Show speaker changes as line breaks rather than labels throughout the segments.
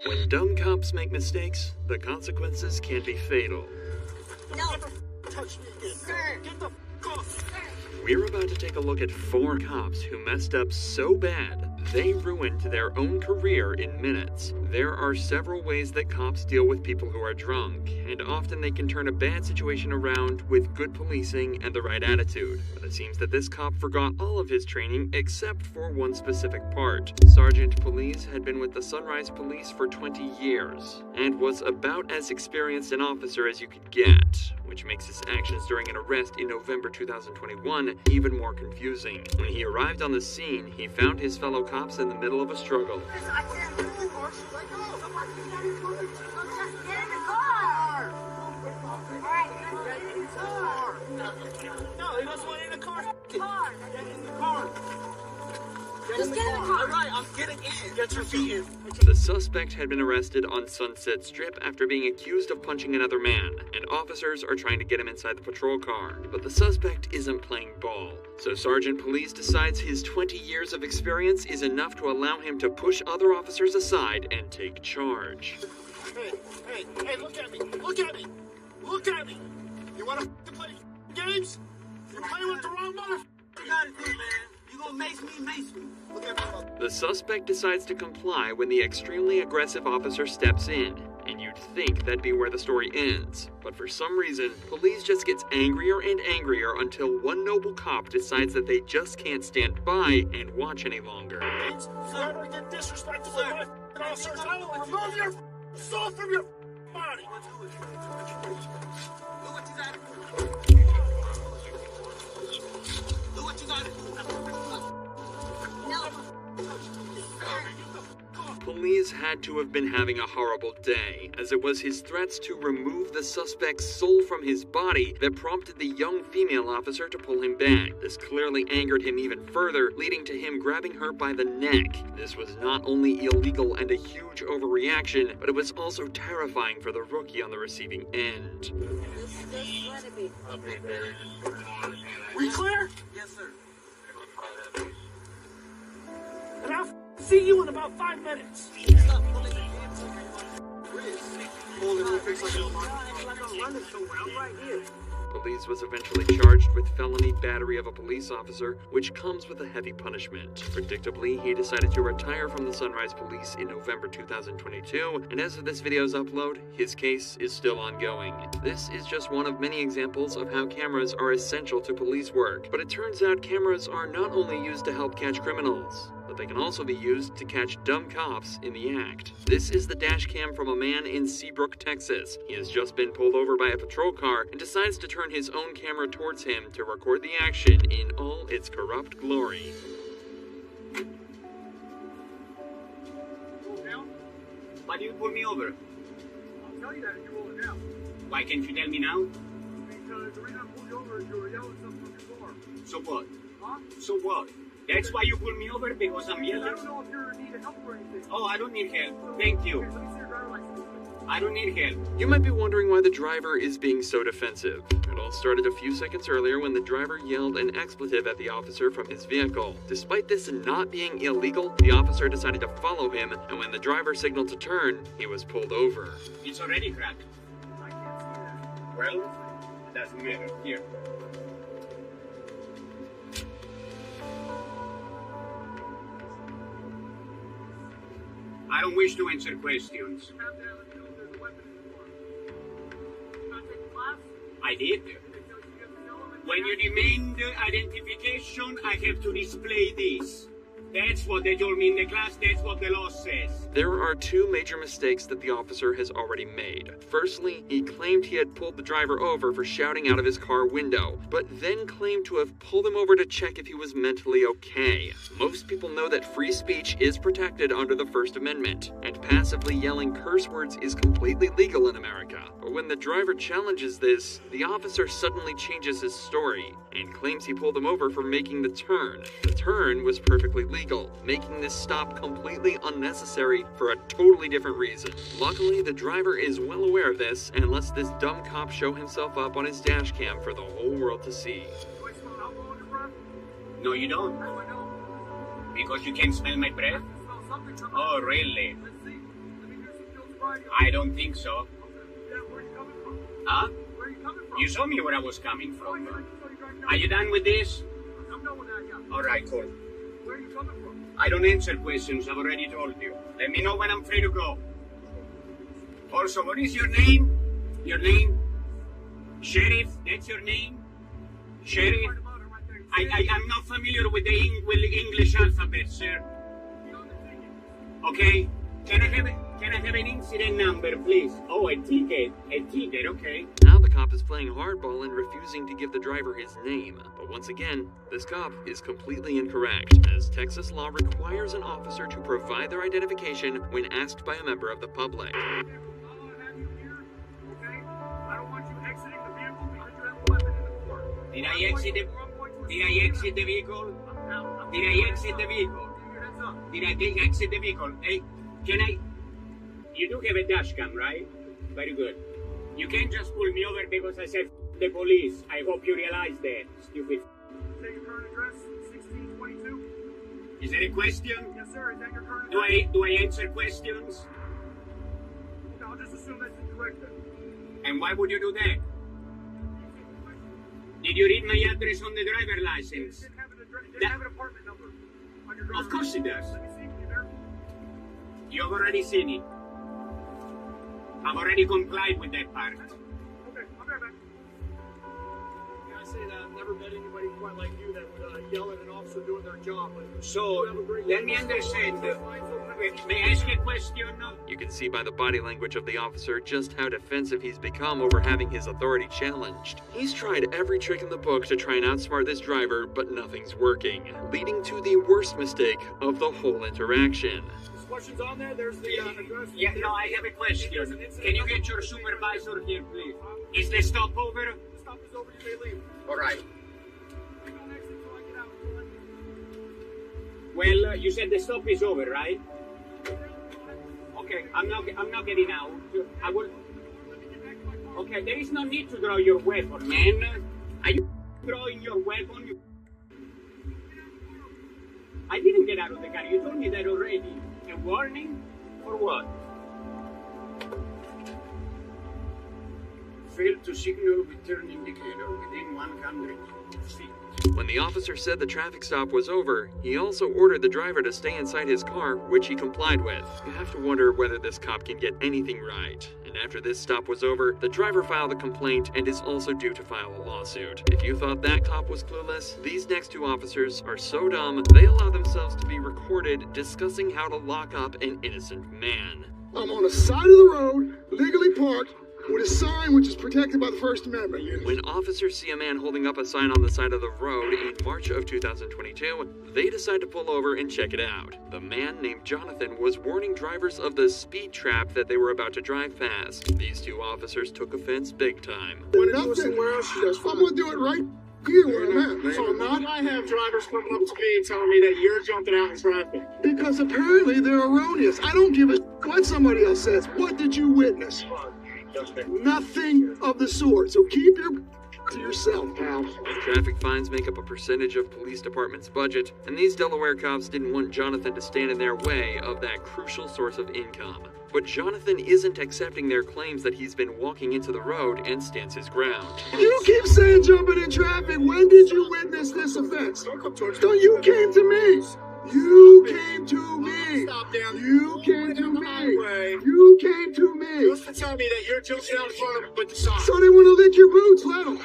When dumb cops make mistakes, the consequences can be fatal.
No.
Touch me again.
Sir.
Get the f off.
We're about to take a look at 4 cops who messed up so bad, they ruined their own career in minutes. There are several ways that cops deal with people who are drunk, and often they can turn a bad situation around with good policing and the right attitude. But it seems that this cop forgot all of his training except for one specific part. Sergeant Police had been with the Sunrise Police for 20 years, and was about as experienced an officer as you could get, which makes his actions during an arrest in November 2021 even more confusing. When he arrived on the scene, he found his fellow cops in the middle of a struggle.
No, he doesn't want in the car. Get in the car.
Just get in the car.
All right, I'm getting in. Get your feet in.
The suspect had been arrested on Sunset Strip after being accused of punching another man, and officers are trying to get him inside the patrol car. But the suspect isn't playing ball, so Sergeant Police decides his 20 years of experience is enough to allow him to push other officers aside and take charge.
Hey, look at me. Look at me. Look at me. You want to play games? You're playing with the wrong mother. You got it, man. You gonna mace me. Look at me.
The suspect decides to comply when the extremely aggressive officer steps in, and you'd think that'd be where the story ends. But for some reason, police just gets angrier and angrier until one noble cop decides that they just can't stand by and watch any longer.
Whoever get disrespectful with my officers, I will remove your soul from your body. Do what you gotta do. Do what you gotta do.
No.
Police had to have been having a horrible day, as it was his threats to remove the suspect's soul from his body that prompted the young female officer to pull him back. This clearly angered him even further, leading to him grabbing her by the neck. This was not only illegal and a huge overreaction, but it was also terrifying for the rookie on the receiving end.
Just let it be.
We clear?
Yes, sir.
And I'll see you in about 5 minutes.
Stop pulling the hands on your wrist. Pulling the face like I'm running somewhere. I'm right here.
Police was eventually charged with felony battery of a police officer, which comes with a heavy punishment. Predictably, he decided to retire from the Sunrise Police in November 2022, and as of this video's upload, his case is still ongoing. This is just one of many examples of how cameras are essential to police work, but it turns out cameras are not only used to help catch criminals, but they can also be used to catch dumb cops in the act. This is the dash cam from a man in Seabrook, Texas. He has just been pulled over by a patrol car and decides to turn his own camera towards him to record the action in all its corrupt glory.
Why do you pull me over?
I'll tell you that if you roll it down.
Why can't you tell me now?
Because the reason I pulled you over is you were yelling something from your car.
So what?
Huh?
So what? That's why you pull me over, because I'm
I
yelling?
don't know if you need help or anything.
Oh, I don't need help. Thank you.
Okay, let me see your driver's license.
I don't need help.
You might be wondering why the driver is being so defensive. It all started a few seconds earlier when the driver yelled an expletive at the officer from his vehicle. Despite this not being illegal, the officer decided to follow him, and when the driver signaled to turn, he was pulled over.
It's already cracked.
I can't see that.
Well, it doesn't matter. Here. I don't wish to answer questions.
You have to have a know there's a weapon in the car. You not take the class?
I did.
Okay, so you have to tell them
When you demand identification, I have to display this. That's what they told me in the class. That's what the law says.
There are 2 major mistakes that the officer has already made. Firstly, he claimed he had pulled the driver over for shouting out of his car window, but then claimed to have pulled him over to check if he was mentally okay. Most people know that free speech is protected under the First Amendment, and passively yelling curse words is completely legal in America. But when the driver challenges this, the officer suddenly changes his story and claims he pulled him over for making the turn. The turn was perfectly legal, making this stop completely unnecessary for a totally different reason. Luckily, the driver is well aware of this and lets this dumb cop show himself up on his dash cam for the whole world to see.
Do I smell alcohol in your breath?
No, you don't.
How do I know?
Because you can smell my breath?
I smell something coming
Oh,
out.
really?
Let's see. Let me do some
I don't think so.
Yeah, where are you coming from?
Huh?
Where are you coming from?
You saw me where I was coming
Oh,
from.
yeah, I just saw you driving down.
Are you done with this?
I'm done with that, yeah.
All right, cool.
Where are you coming from?
I don't answer questions. I've already told you. Let me know when I'm free to go. Also, what is your name? Your name? Sheriff? That's your name? Sheriff?
Right about it right there.
I'm not familiar with the English alphabet, sir.
Be on the ticket.
Okay? Can I have an incident number, please? Oh, a ticket. A ticket, okay.
Now the cop is playing hardball and refusing to give the driver his name. But once again, this cop is completely incorrect, as Texas law requires an officer to provide their identification when asked by a member of the public.
I want to have you here, okay? I don't want you exiting the vehicle because you have a weapon in the car.
Did I exit the vehicle? Did I exit the vehicle? Did I exit the vehicle? Hey, can I? You do have a dash cam, right? Very good. You can't just pull me over because I said the police. I hope you realize that, stupid.
Is that your current address? 1622?
Is there a question?
Yes, sir. Is that your current address?
Do I answer questions?
No, I'll just assume that's incorrect then.
And why would you do that? Did you read my address on the driver license?
It didn't have an address. It didn't have an apartment number on your driver's
Of course it
license.
does.
Let me see. Can you verify?
You've already seen it. I've already complied with that part.
Okay, I'll be right back. Yeah, I say that I've never met anybody quite like you that would yell at an officer doing their job. But
So, let me understand. May I ask a question?
You can see by the body language of the officer just how defensive he's become over having his authority challenged. He's tried every trick in the book to try and outsmart this driver, but nothing's working, leading to the worst mistake of the whole interaction.
There's questions on there. There's the address.
Yeah, no, I have a question. Can you get your supervisor here, please? Is the stop over?
The stop is over. You may leave.
All right.
I don't exit until I get out.
Well, you said the stop is over, right? Okay, I'm not getting out. I will. Okay, there is no need to draw your weapon, man. Are you drawing your weapon? I didn't get out of the car. You told me that already. A warning? For what? Failed to signal with turn indicator within 100 feet.
When the officer said the traffic stop was over, he also ordered the driver to stay inside his car, which he complied with. You have to wonder whether this cop can get anything right. And after this stop was over, the driver filed a complaint and is also due to file a lawsuit. If you thought that cop was clueless, these next two officers are so dumb, they allow themselves to be recorded discussing how to lock up an innocent man.
I'm on the side of the road, legally parked, with a sign which is protected by the First Amendment.
When officers see a man holding up a sign on the side of the road in March of 2022, they decide to pull over and check it out. The man named Jonathan was warning drivers of the speed trap that they were about to drive past. These two officers took offense big time.
Nothing. I'm gonna do it right here where I'm at. So I'm not.
I have drivers coming up to me and telling me that you're jumping out in traffic.
Because apparently they're erroneous. I don't give a what somebody else says. What did you witness? Nothing of the sort. So keep your to yourself, pal.
Traffic fines make up a percentage of police department's budget, and these Delaware cops didn't want Jonathan to stand in their way of that crucial source of income. But Jonathan isn't accepting their claims that he's been walking into the road and stands his ground.
You keep saying jumping in traffic. When did you witness this offense? So you came to me. You came to me.
Stop down.
You came to me.
Highway.
You came to me.
Just to tell me that you're jumping out in front of them with the sign.
So they want to lick your boots, let them.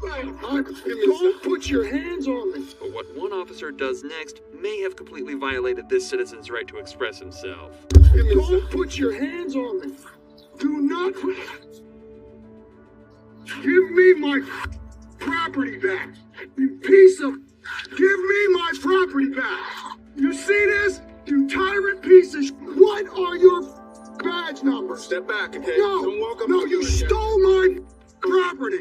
Don't put your hands on me.
But what one officer does next may have completely violated this citizen's right to express himself.
Don't put your hands on me. Do not. Give me my property back. You piece of. Give me my property back. You see this? You tyrant piece of. What are your badge numbers?
Step back, okay?
No,
Don't walk up
no,
to
you
me again.
stole my property.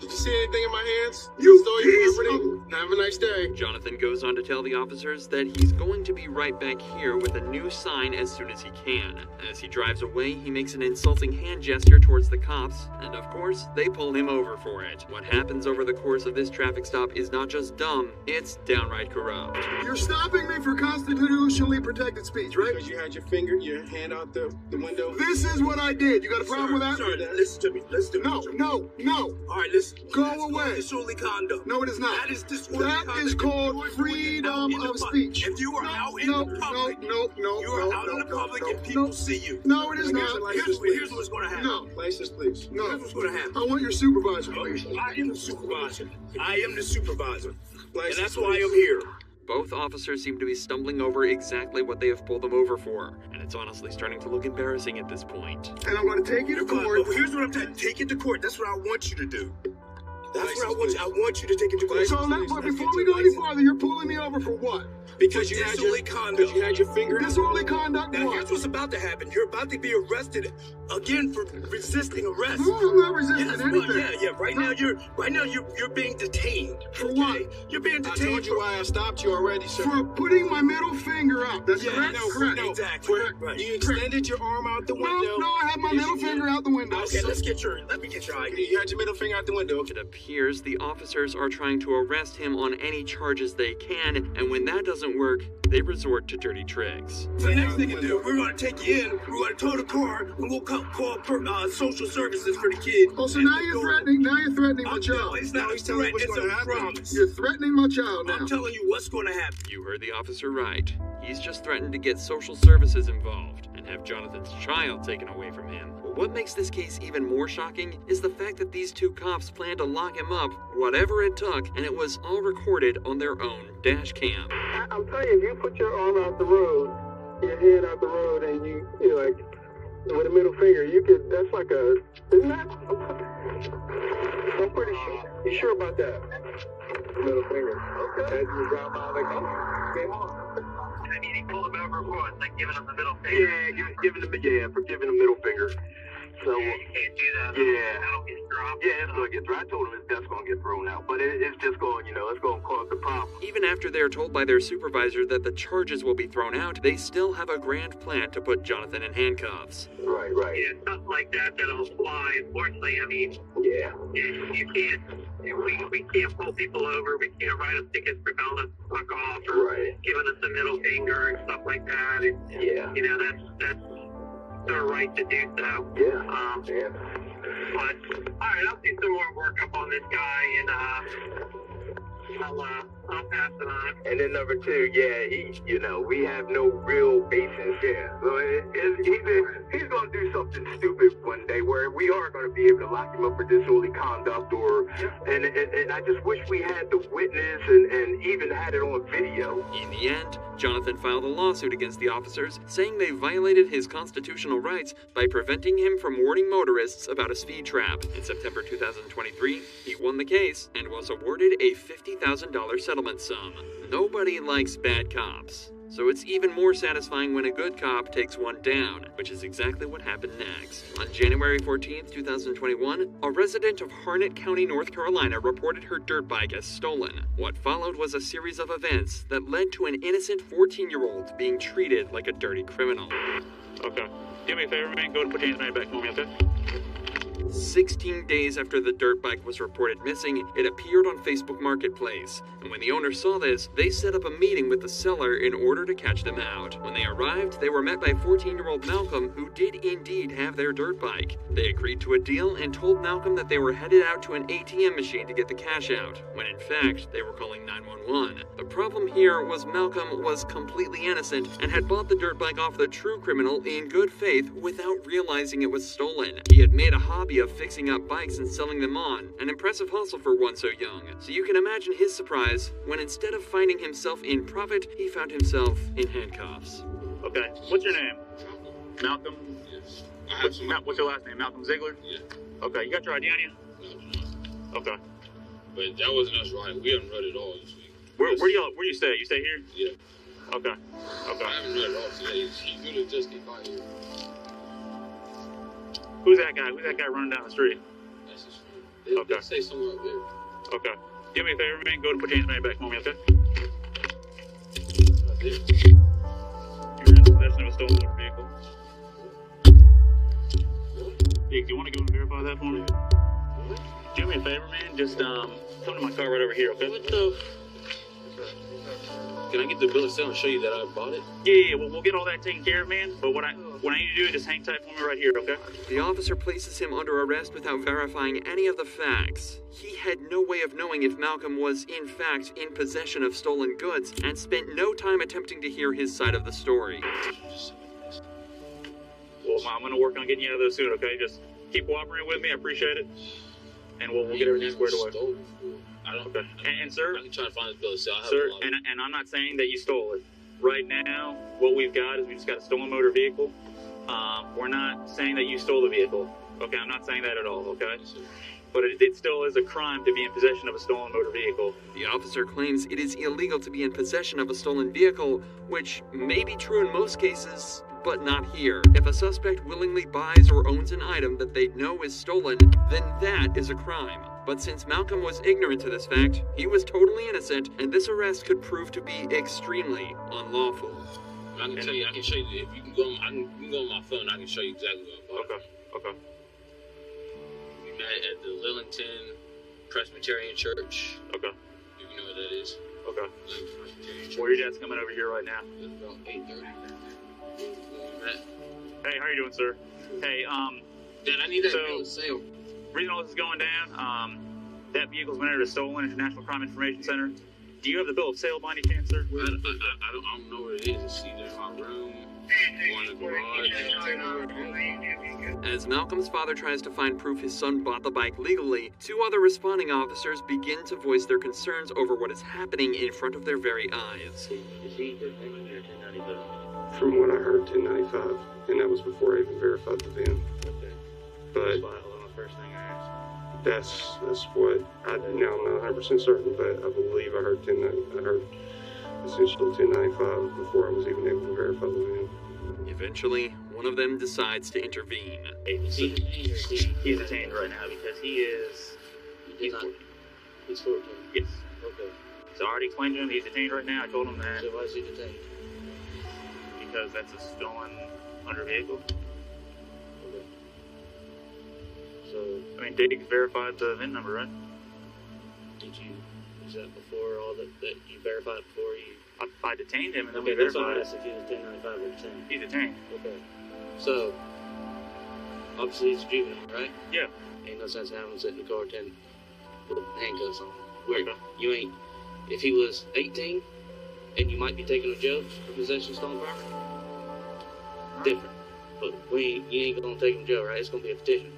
Did you see anything in my hands?
You
Stole
piece
your property? Have a nice day.
Jonathan goes on to tell the officers that he's going to be right back here with a new sign as soon as he can. As he drives away, he makes an insulting hand gesture towards the cops, and of course, they pull him over for it. What happens over the course of this traffic stop is not just dumb, it's downright corrupt.
You're stopping me for constitutionally protected speech, right?
Because you had your hand out the window.
This is what I did. You got a problem with that?
Sir, now listen to me. Listen to me.
No.
All right, listen.
Go
That's
away.
called disorderly conduct.
No, it is not.
That is disorderly
That
conduct.
is called
You are
freedom
out in the
of
public.
speech.
If you are out in the public, you are out in the public and people see you.
No, it is not.
Here's what's going to happen.
No.
License, please.
No.
Here's what's going to happen.
I want your supervisor, please.
I am the supervisor. I am the supervisor. And that's why I'm here.
Both officers seem to be stumbling over exactly what they have pulled them over for, and it's honestly starting to look embarrassing at this point.
And I'm going to take you to court.
But here's what I'm telling you. Take it to court. That's what I want you to do. That's what I want you. I want you to take it to court.
So but before we go any farther, you're pulling me over for what?
Because you had your finger.
Disorderly conduct.
Now
What?
here's what's about to happen. You're about to be arrested again for resisting arrest.
No, I'm not resisting
Yes,
anything.
yeah. Right now you're being detained.
For what?
You're being detained.
I told you why I stopped you already, sir.
For putting my middle finger up. That's correct? Correct.
No, exactly. Right.
You extended your arm out the window.
No, I had my middle finger out the window.
Okay, let me get your ID.
You had your middle finger out the window.
It appears the officers are trying to arrest him on any charges they can, and when that doesn't work, they resort to dirty tricks.
So the next thing to do, we're gonna take you in, we're gonna tow the car, and we'll call social services for the kid.
Oh, so now you're threatening my
No,
child.
it's not a
He's telling
threat,
you what's
it's
gonna
a
happen.
promise.
You're threatening my child now.
I'm telling you what's gonna happen.
You heard the officer right. He's just threatened to get social services involved and have Jonathan's child taken away from him. But what makes this case even more shocking is the fact that these two cops planned to lock him up, whatever it took, and it was all recorded on their own dash cam.
I'm telling you, if you put your arm out the road, your head out the road, and you like, with a middle finger, you could, that's like a, isn't that? I'm pretty sure. You sure about that? Middle finger. Okay. As you drive by, like, oh, game on.
I mean, he pulled him over for like giving him the middle finger. For giving him middle finger. So yeah, you can't do that. Yeah, that'll get dropped. Yeah, it's gonna get thrown. I told him that's gonna get thrown out, but it's just going, it's gonna cause the problem.
Even after they're told by their supervisor that the charges will be thrown out, they still have a grand plan to put Jonathan in handcuffs.
Right. Yeah, something like that'll fly. Unfortunately, I mean, yeah, you can't. We can't pull people over. We can't write them tickets for telling us to fuck off or giving us the middle finger and stuff like that. And, that's their right to do so. Yeah. But all right, I'll do some more work up on this guy, and I'll pass it on. And then number two, we have no real basis. Yeah. So he's gonna do something stupid one day where we are gonna be able to lock him up for disorderly conduct, and I just wish we had the witness and even had it on video.
In the end, Jonathan filed a lawsuit against the officers, saying they violated his constitutional rights by preventing him from warning motorists about a speed trap. In September 2023, he won the case and was awarded a $50,000 settlement sum. Nobody likes bad cops, so it's even more satisfying when a good cop takes one down, which is exactly what happened next. On January 14th, 2021, a resident of Harnett County, North Carolina reported her dirt bike as stolen. What followed was a series of events that led to an innocent 14-year-old being treated like a dirty criminal.
Okay. Do me a favor, man. Go and put your hands back for me, okay?
16 days after the dirt bike was reported missing, it appeared on Facebook Marketplace. And when the owner saw this, they set up a meeting with the seller in order to catch them out. When they arrived, they were met by 14-year-old Malcolm, who did indeed have their dirt bike. They agreed to a deal and told Malcolm that they were headed out to an ATM machine to get the cash out, when in fact, they were calling 911. The problem here was Malcolm was completely innocent and had bought the dirt bike off the true criminal in good faith without realizing it was stolen. He had made a hobby of fixing up bikes and selling them on, an impressive hustle for one so young. So you can imagine his surprise when instead of finding himself in profit, he found himself in handcuffs.
Okay, what's your name? Malcolm?
Yes.
What's your last name? Malcolm Ziegler?
Yeah.
Okay, you got your ID on you?
No.
Okay.
But that wasn't us riding. We haven't run it all this week.
Where do you stay? You stay here?
Yeah.
Okay.
I haven't run it all today. He really just came by here.
Who's that guy? Who's that guy running down the street?
That's his friend. They'll say somewhere up there.
Okay. Do me a favor, man. Go to put your hands back for me, okay?
Right there.
You're in possession of a stolen motor vehicle. Dick, do you want to go and verify that for me? Do me a favor, man. Just come to my car right over here, okay?
What the? Can I get the bill of sale and show you that I bought it?
Yeah. Well, we'll get all that taken care of, man. But what I need to do is just hang tight for me right here, okay?
The officer places him under arrest without verifying any of the facts. He had no way of knowing if Malcolm was, in fact, in possession of stolen goods, and spent no time attempting to hear his side of the story.
Well, I'm going to work on getting you out of those soon, okay? Just keep cooperating with me. I appreciate it. And we'll get everything squared away.
I don't.
Okay. And sir,
I can try to find this bill of sale.
sir, and I'm not saying that you stole it. Right now, what we've got is we just got a stolen motor vehicle. We're not saying that you stole the vehicle. Okay, I'm not saying that at all, okay? But it still is a crime to be in possession of a stolen motor vehicle.
The officer claims it is illegal to be in possession of a stolen vehicle, which may be true in most cases, but not here. If a suspect willingly buys or owns an item that they know is stolen, then that is a crime. But since Malcolm was ignorant to this fact, he was totally innocent, and this arrest could prove to be extremely unlawful.
I can tell you, I can show you, if you can go on, you can go on my phone, I can show you exactly what I bought.
Okay.
We met at the Lillington Presbyterian Church.
Okay.
If you know what that is.
Okay.
Lillington Presbyterian Church.
Well, your dad's coming over here right now.
It was about 8:30. We met.
Hey, how you doing, sir? Hey,
Dad, I need that
So-
bill of sale.
reason all this is going down, that vehicle's been entered as stolen at the National Crime Information Center. Do you have the bill of sale by any chance, sir?
I don't know what it is. It's either in my room or in the garage.
As Malcolm's father tries to find proof his son bought the bike legally, two other responding officers begin to voice their concerns over what is happening in front of their very eyes.
From what I heard, 1095, and that was before I even verified the VIN. But that's what I'm not 100% certain, but I believe I heard essentially 1095 before I was even able to verify the VIN.
Eventually, one of them decides to intervene.
He's detained right now because he's 14.
He's 14.
Yes.
Okay.
So I already explained to him he's detained right now. I told him that
So why is he detained?
because that's a stolen motor vehicle.
Okay. So,
I mean, Diggs verified the VIN number, right?
is that before all that you verified before you?
I detained him and then
Okay,
we
that's why I
verified.
asked if he was 1095 or 10.
He's detained.
Okay. So, obviously he's a juvenile, right?
Yeah.
Ain't no sense having him sit in the car 10 with handcuffs on. Where
Okay.
you ain't, if he was 18 and you might be taking to jail for possession of stolen property, different. But you ain't gonna take him to jail, right? It's gonna be a petition.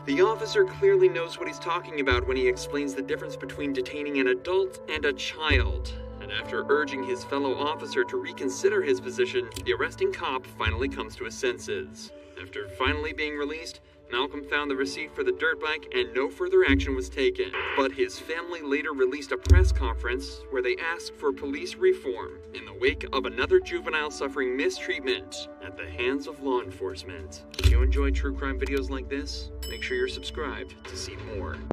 The officer clearly knows what he's talking about when he explains the difference between detaining an adult and a child. And after urging his fellow officer to reconsider his position, the arresting cop finally comes to his senses. After finally being released, Malcolm found the receipt for the dirt bike and no further action was taken. But his family later released a press conference where they asked for police reform in the wake of another juvenile suffering mistreatment at the hands of law enforcement. If you enjoy true crime videos like this, make sure you're subscribed to see more.